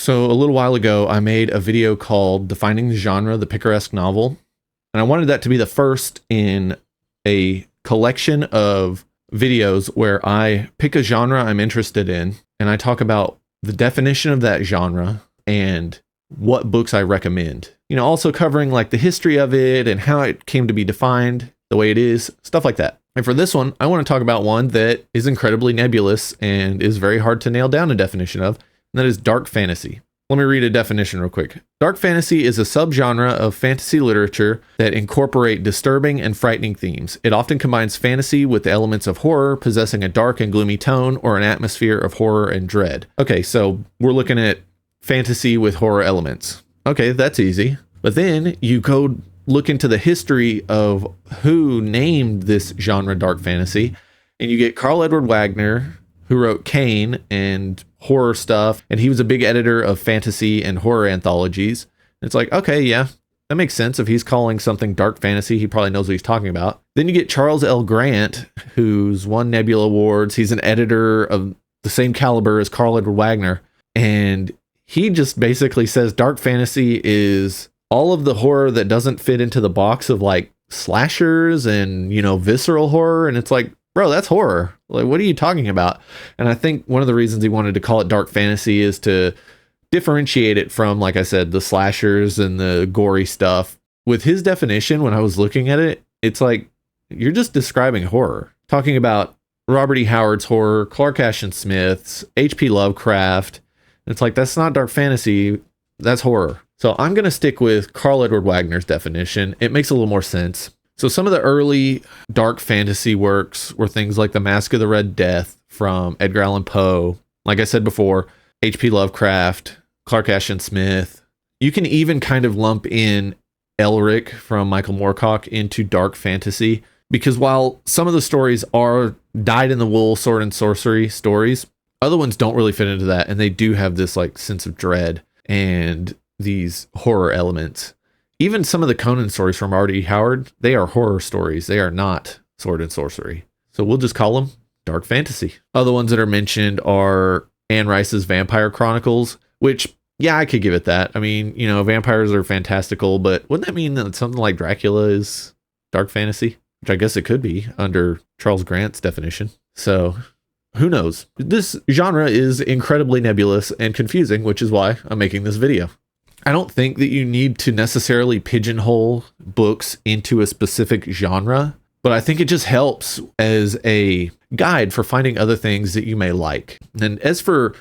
So a little while ago, I made a video called Defining the Genre, the Picaresque Novel. And I wanted that to be the first in a collection of videos where I pick a genre I'm interested in and I talk about the definition of that genre and what books I recommend. You know, also covering like the history of it and how it came to be defined the way it is, stuff like that. And for this one, I want to talk about one that is incredibly nebulous and is very hard to nail down a definition of, and that is dark fantasy. Let me read a definition real quick. Dark fantasy is a subgenre of fantasy literature that incorporate disturbing and frightening themes. It often combines fantasy with elements of horror, possessing a dark and gloomy tone or an atmosphere of horror and dread. Okay, so we're looking at fantasy with horror elements. Okay, that's easy. But then you go look into the history of who named this genre dark fantasy, and you get Karl Edward Wagner, who wrote Cain and horror stuff, and he was a big editor of fantasy and horror anthologies. And it's like, okay, yeah, that makes sense. If he's calling something dark fantasy, he probably knows what he's talking about. Then you get Charles L. Grant, who's won Nebula Awards. He's an editor of the same caliber as Karl Edward Wagner, and he just basically says dark fantasy is all of the horror that doesn't fit into the box of like slashers and, you know, visceral horror. And it's like, bro, that's horror. Like, what are you talking about? And I think one of the reasons he wanted to call it dark fantasy is to differentiate it from, like I said, the slashers and the gory stuff. With his definition, when I was looking at it, it's like, you're just describing horror. Talking about Robert E. Howard's horror, Clark Ashton Smith's, H.P. Lovecraft. It's like, that's not dark fantasy, that's horror. So I'm going to stick with Karl Edward Wagner's definition. It makes a little more sense. So some of the early dark fantasy works were things like The Mask of the Red Death from Edgar Allan Poe. Like I said before, H.P. Lovecraft, Clark Ashton Smith. You can even kind of lump in Elric from Michael Moorcock into dark fantasy, because while some of the stories are dyed-in-the-wool sword and sorcery stories, other ones don't really fit into that, and they do have this like sense of dread and these horror elements. Even some of the Conan stories from R. D. Howard, they are horror stories. They are not sword and sorcery. So we'll just call them dark fantasy. Other ones that are mentioned are Anne Rice's Vampire Chronicles, which, yeah, I could give it that. I mean, you know, vampires are fantastical, but wouldn't that mean that something like Dracula is dark fantasy? Which I guess it could be under Charles Grant's definition. So who knows? This genre is incredibly nebulous and confusing, which is why I'm making this video. I don't think that you need to necessarily pigeonhole books into a specific genre, but I think it just helps as a guide for finding other things that you may like. And as for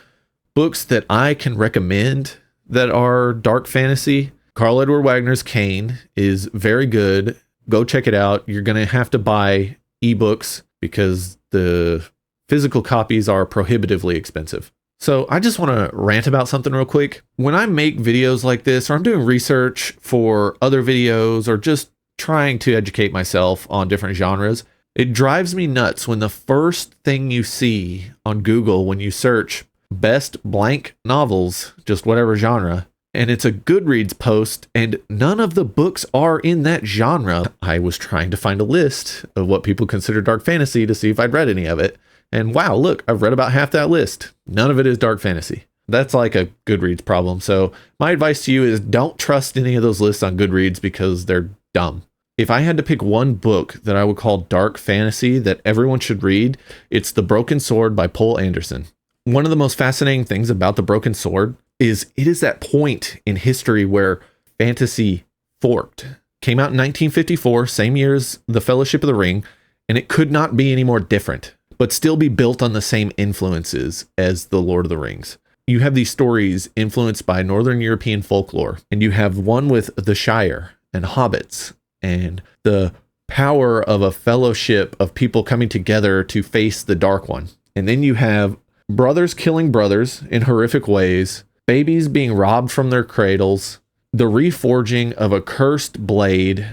books that I can recommend that are dark fantasy, Karl Edward Wagner's Cain is very good. Go check it out. You're going to have to buy ebooks because the physical copies are prohibitively expensive. So I just want to rant about something real quick. When I make videos like this, or I'm doing research for other videos, or just trying to educate myself on different genres, it drives me nuts when the first thing you see on Google when you search best blank novels, just whatever genre, and it's a Goodreads post, and none of the books are in that genre. I was trying to find a list of what people consider dark fantasy to see if I'd read any of it. And wow, look, I've read about half that list. None of it is dark fantasy. That's like a Goodreads problem. So my advice to you is don't trust any of those lists on Goodreads because they're dumb. If I had to pick one book that I would call dark fantasy that everyone should read, it's The Broken Sword by Poul Anderson. One of the most fascinating things about The Broken Sword is it is that point in history where fantasy forked. Came out in 1954, same year as The Fellowship of the Ring, and it could not be any more different, but still be built on the same influences as The Lord of the Rings. You have these stories influenced by Northern European folklore, and you have one with the Shire and hobbits and the power of a fellowship of people coming together to face the Dark One. And then you have brothers killing brothers in horrific ways, babies being robbed from their cradles, the reforging of a cursed blade,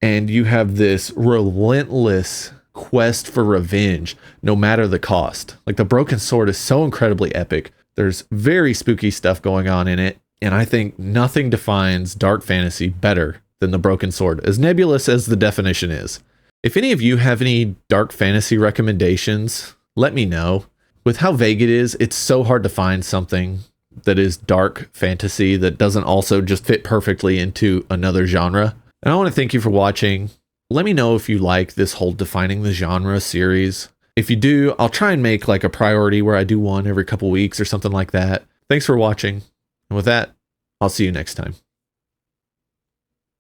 and you have this relentless quest for revenge, no matter the cost. Like The Broken Sword is so incredibly epic. There's very spooky stuff going on in it, and I think nothing defines dark fantasy better than The Broken Sword, as nebulous as the definition is. If any of you have any dark fantasy recommendations, let me know. With how vague it is, it's so hard to find something that is dark fantasy that doesn't also just fit perfectly into another genre. And I want to thank you for watching. Let me know if you like this whole Defining the Genre series. If you do, I'll try and make like a priority where I do one every couple weeks or something like that. Thanks for watching. And with that, I'll see you next time.